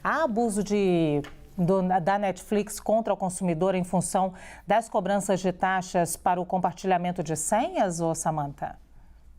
Há abuso da Netflix contra o consumidor em função das cobranças de taxas para o compartilhamento de senhas, ou Samantha?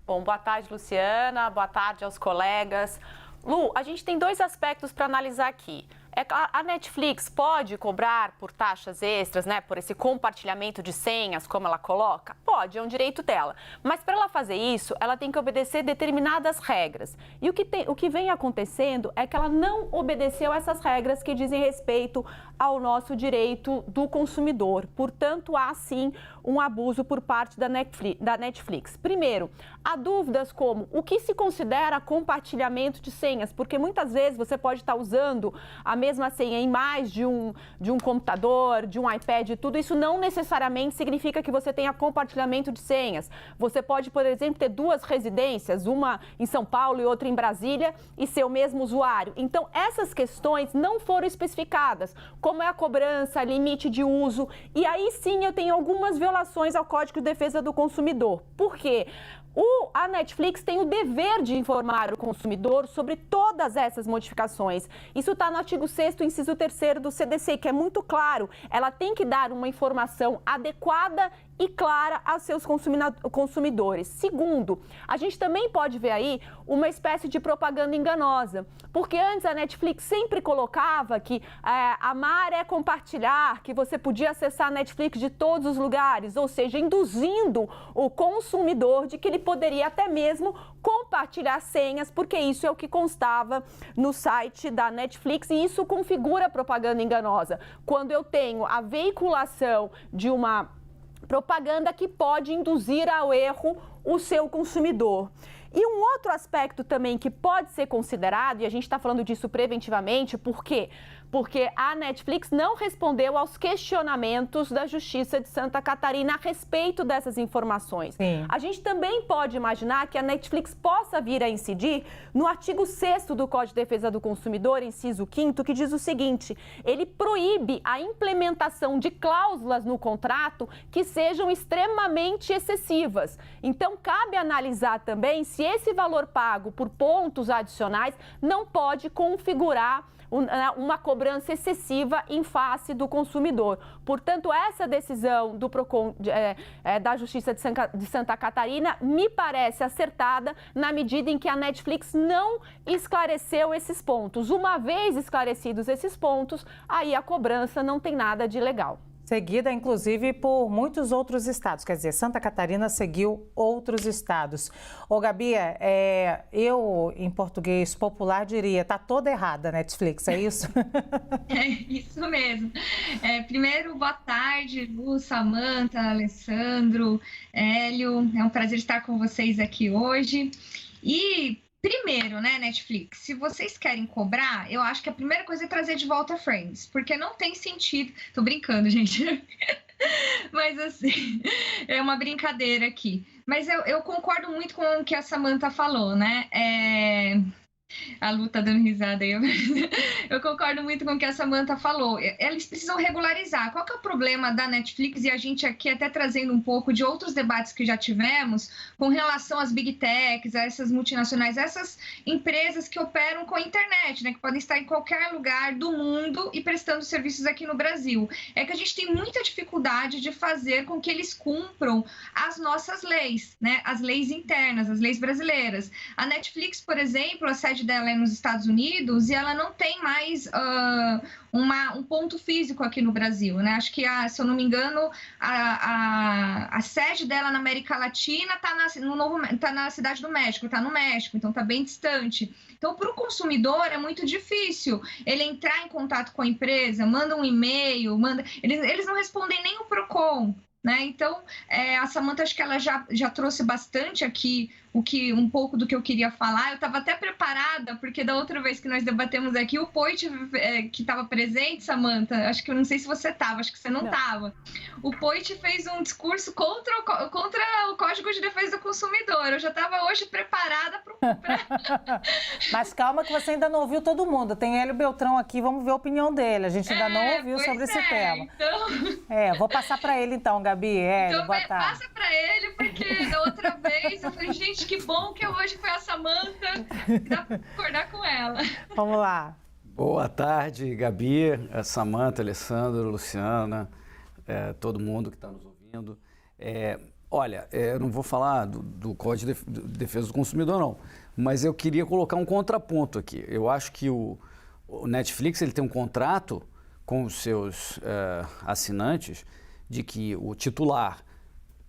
Bom, boa tarde, Luciana. Boa tarde aos colegas. Lu, a gente tem dois aspectos para analisar aqui. A Netflix pode cobrar por taxas extras, né, por esse compartilhamento de senhas, como ela coloca? Pode, é um direito dela. Mas para ela fazer isso, ela tem que obedecer determinadas regras. E o que vem acontecendo é que ela não obedeceu essas regras que dizem respeito ao nosso direito do consumidor. Portanto, há sim um abuso por parte da Netflix. Primeiro, há dúvidas como o que se considera compartilhamento de senhas, porque muitas vezes você pode estar usando a mesma senha em mais de um computador, de um iPad, tudo isso não necessariamente significa que você tenha compartilhamento de senhas. Você pode, por exemplo, ter duas residências, uma em São Paulo e outra em Brasília, e ser o mesmo usuário. Então, essas questões não foram especificadas, como é a cobrança, limite de uso, e aí sim eu tenho algumas violações ao Código de Defesa do Consumidor. Por quê? A Netflix tem o dever de informar o consumidor sobre todas essas modificações. Isso está no artigo 6º, inciso 3º do CDC, que é muito claro. Ela tem que dar uma informação adequada e clara aos seus consumidores. Segundo, a gente também pode ver aí uma espécie de propaganda enganosa, porque antes a Netflix sempre colocava que amar é compartilhar, que você podia acessar a Netflix de todos os lugares, ou seja, induzindo o consumidor de que ele poderia até mesmo compartilhar senhas, porque isso é o que constava no site da Netflix, e isso configura propaganda enganosa. Quando eu tenho a veiculação de uma propaganda que pode induzir ao erro o seu consumidor. E um outro aspecto também que pode ser considerado, e a gente está falando disso preventivamente, por quê? Porque a Netflix não respondeu aos questionamentos da Justiça de Santa Catarina a respeito dessas informações. Sim. A gente também pode imaginar que a Netflix possa vir a incidir no artigo 6º do Código de Defesa do Consumidor, inciso 5º, que diz o seguinte: ele proíbe a implementação de cláusulas no contrato que sejam extremamente excessivas. Então, cabe analisar também se esse valor pago por pontos adicionais não pode configurar uma cobrança excessiva em face do consumidor. Portanto, essa decisão do Procon, da Justiça de Santa Catarina me parece acertada na medida em que a Netflix não esclareceu esses pontos. Uma vez esclarecidos esses pontos, aí a cobrança não tem nada de ilegal. Seguida, inclusive, por muitos outros estados. Quer dizer, Santa Catarina seguiu outros estados. Ô, Gabi, eu, em português popular, diria, tá toda errada a Netflix, é isso? É isso mesmo. Primeiro, boa tarde, Lu, Samantha, Alessandro, Hélio. É um prazer estar com vocês aqui hoje. E primeiro, né, Netflix, se vocês querem cobrar, eu acho que a primeira coisa é trazer de volta Friends, porque não tem sentido. Tô brincando, gente. Mas assim, é uma brincadeira aqui. Mas eu concordo muito com o que a Samantha falou, né? A Lu tá dando risada aí. Eu concordo muito com o que a Samantha falou. Eles precisam regularizar. Qual que é o problema da Netflix? E a gente aqui até trazendo um pouco de outros debates que já tivemos com relação às Big Techs, a essas multinacionais, essas empresas que operam com a internet, né? Que podem estar em qualquer lugar do mundo e prestando serviços aqui no Brasil. É que a gente tem muita dificuldade de fazer com que eles cumpram as nossas leis, né? As leis internas, as leis brasileiras. A Netflix, por exemplo, a sede dela é nos Estados Unidos e ela não tem mais um ponto físico aqui no Brasil, né? Acho que, se eu não me engano, a sede dela na América Latina está na cidade do México, está no México, então está bem distante. Então, para o consumidor é muito difícil ele entrar em contato com a empresa, manda um e-mail, eles não respondem nem o Procon, né? Então, a Samantha, acho que ela já trouxe bastante aqui um pouco do que eu queria falar. Eu estava até preparada, porque da outra vez que nós debatemos aqui, o Poit, que estava presente, Samantha, acho que eu não sei se você estava, acho que você não estava. O Poit fez um discurso contra o Código de Defesa do Consumidor. Eu já estava hoje preparada para... Mas calma que você ainda não ouviu todo mundo. Tem Hélio Beltrão aqui, vamos ver a opinião dele. A gente ainda não ouviu sobre esse tema. Então... vou passar para ele então, Gabi. Hélio, boa tarde. Passa para ele, porque da outra vez eu falei, gente, que bom que hoje foi a Samantha, dá para concordar com ela. Vamos lá. Boa tarde, Gabi, Samanta, Alessandro, Luciana, todo mundo que está nos ouvindo. Olha, eu não vou falar do Código de Defesa do Consumidor, não, mas eu queria colocar um contraponto aqui. Eu acho que o Netflix ele tem um contrato com os seus assinantes de que o titular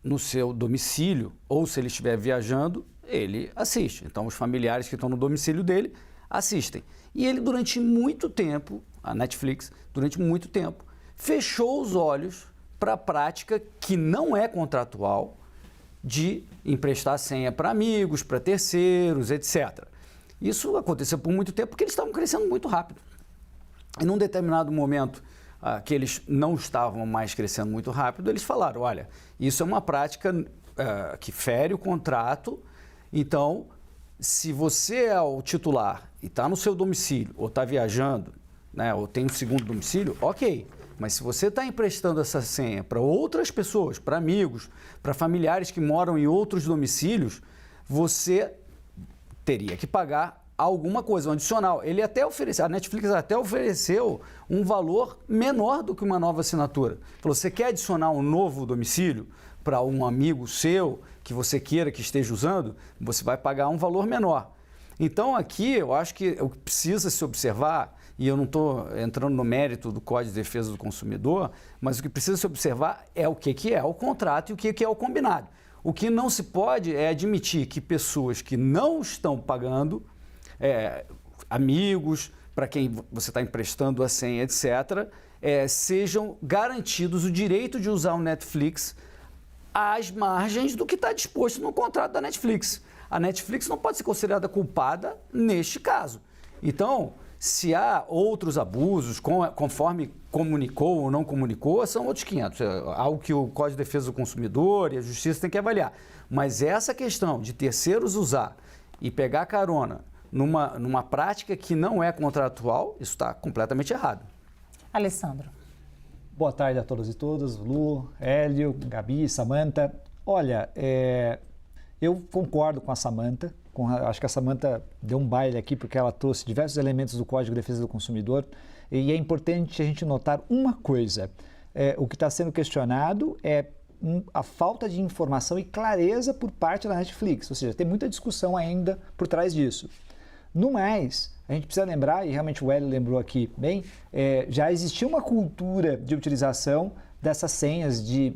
no seu domicílio, ou se ele estiver viajando, ele assiste. Então, os familiares que estão no domicílio dele assistem. E ele, durante muito tempo, a Netflix, durante muito tempo, fechou os olhos para a prática que não é contratual de emprestar senha para amigos, para terceiros, etc. Isso aconteceu por muito tempo porque eles estavam crescendo muito rápido. E num determinado momento que eles não estavam mais crescendo muito rápido, eles falaram, olha, isso é uma prática que fere o contrato, então, se você é o titular e está no seu domicílio, ou está viajando, né, ou tem um segundo domicílio, ok. Mas se você está emprestando essa senha para outras pessoas, para amigos, para familiares que moram em outros domicílios, você teria que pagar alguma coisa, um adicional. Ele até ofereceu, a Netflix até ofereceu um valor menor do que uma nova assinatura. Falou, você quer adicionar um novo domicílio para um amigo seu que você queira que esteja usando, você vai pagar um valor menor. Então aqui eu acho que o que precisa se observar, e eu não estou entrando no mérito do Código de Defesa do Consumidor, mas o que precisa se observar é o que é o contrato e o que é o combinado. O que não se pode é admitir que pessoas que não estão pagando, amigos, para quem você está emprestando a senha, etc., sejam garantidos o direito de usar o Netflix às margens do que está disposto no contrato da Netflix. A Netflix não pode ser considerada culpada neste caso. Então, se há outros abusos, conforme comunicou ou não comunicou, são outros 500. Algo que o Código de Defesa do Consumidor e a Justiça têm que avaliar. Mas essa questão de terceiros usar e pegar carona numa prática que não é contratual, isso está completamente errado. Alessandro. Boa tarde a todos e todas, Lu, Hélio, Gabi, Samanta. Olha, eu concordo com a Samanta, acho que a Samanta deu um baile aqui porque ela trouxe diversos elementos do Código de Defesa do Consumidor e é importante a gente notar uma coisa, o que está sendo questionado é a falta de informação e clareza por parte da Netflix, ou seja, tem muita discussão ainda por trás disso. No mais, a gente precisa lembrar, e realmente o Hélio lembrou aqui bem, já existia uma cultura de utilização dessas senhas, de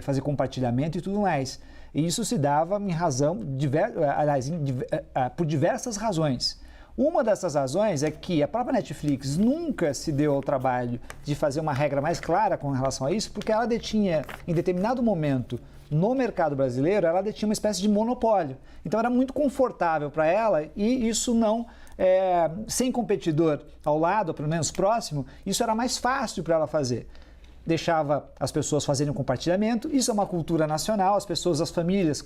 fazer compartilhamento e tudo mais. E isso se dava em razão, por diversas razões. Uma dessas razões é que a própria Netflix nunca se deu ao trabalho de fazer uma regra mais clara com relação a isso, porque ela detinha, em determinado momento, no mercado brasileiro, ela detinha uma espécie de monopólio. Então era muito confortável para ela e isso não, sem competidor ao lado, ou pelo menos próximo, isso era mais fácil para ela fazer. Deixava as pessoas fazerem um compartilhamento, isso é uma cultura nacional, as pessoas, as famílias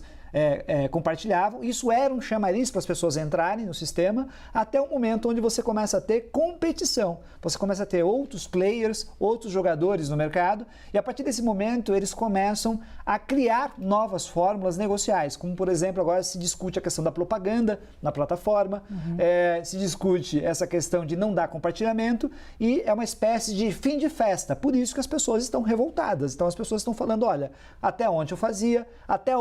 compartilhavam, isso era um chamariz para as pessoas entrarem no sistema, até o momento onde você começa a ter competição, você começa a ter outros players, outros jogadores no mercado, e a partir desse momento eles começam a criar novas fórmulas negociais, como por exemplo agora se discute a questão da propaganda na plataforma, se discute essa questão de não dar compartilhamento, e é uma espécie de fim de festa, por isso que as pessoas estão revoltadas, então as pessoas estão falando, olha, até ontem eu fazia, até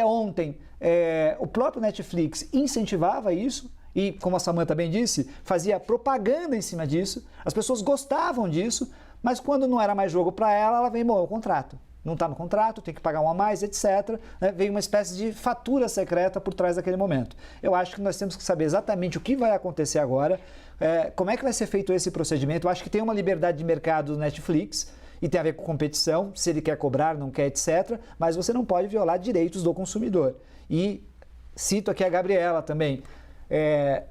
ontem o próprio Netflix incentivava isso e, como a Samanta bem disse, fazia propaganda em cima disso, as pessoas gostavam disso, mas quando não era mais jogo para ela, ela vem, bom, é o contrato. Não está no contrato, tem que pagar um a mais, etc. Vem uma espécie de fatura secreta por trás daquele momento. Eu acho que nós temos que saber exatamente o que vai acontecer agora, como é que vai ser feito esse procedimento. Eu acho que tem uma liberdade de mercado do Netflix, e tem a ver com competição, se ele quer cobrar, não quer, etc. Mas você não pode violar direitos do consumidor. E cito aqui a Gabriela também,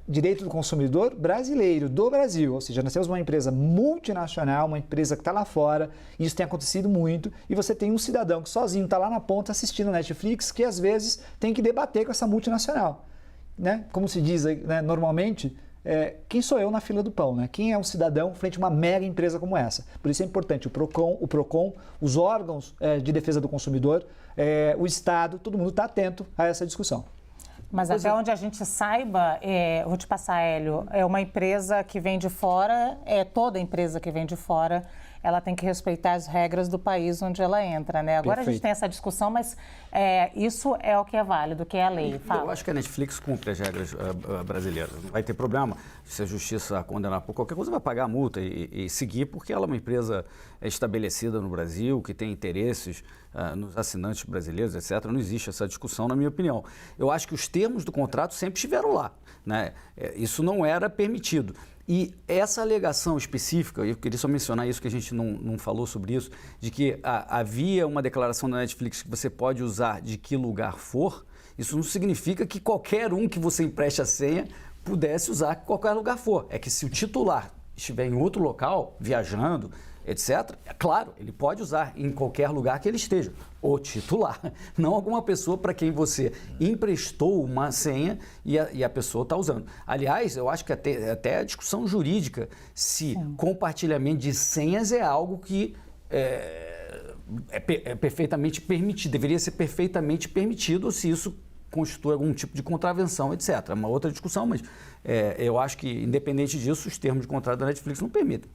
direito do consumidor brasileiro, do Brasil. Ou seja, nós temos uma empresa multinacional, uma empresa que está lá fora, e isso tem acontecido muito, e você tem um cidadão que sozinho está lá na ponta assistindo a Netflix, que às vezes tem que debater com essa multinacional. Né? Como se diz, né, normalmente, quem sou eu na fila do pão, né? Quem é um cidadão frente a uma mega empresa como essa? Por isso é importante o PROCON, os órgãos de defesa do consumidor, o Estado, todo mundo está atento a essa discussão. Mas até onde a gente saiba, vou te passar, Hélio, é uma empresa que vem de fora, toda empresa que vem de fora, ela tem que respeitar as regras do país onde ela entra, né? Agora Perfeito. a gente tem essa discussão, mas isso é o que é válido, que é a lei. Fala. Eu acho que a Netflix cumpre as regras brasileiras. Não vai ter problema se a justiça condenar por qualquer coisa, vai pagar a multa e seguir, porque ela é uma empresa estabelecida no Brasil, que tem interesses nos assinantes brasileiros, etc. Não existe essa discussão, na minha opinião. Eu acho que os termos do contrato sempre estiveram lá, né? Isso não era permitido. E essa alegação específica, eu queria só mencionar isso, que a gente não falou sobre isso, de que havia uma declaração da Netflix que você pode usar de que lugar for, isso não significa que qualquer um que você empreste a senha pudesse usar em qualquer lugar for. É que se o titular estiver em outro local, viajando, etc., é claro, ele pode usar em qualquer lugar que ele esteja, o titular, não alguma pessoa para quem você emprestou uma senha e a pessoa está usando. Aliás, eu acho que até a discussão jurídica, se compartilhamento de senhas é algo que é perfeitamente permitido, deveria ser perfeitamente permitido, ou se isso constitui algum tipo de contravenção, etc. É uma outra discussão, mas eu acho que, independente disso, os termos de contrato da Netflix não permitem.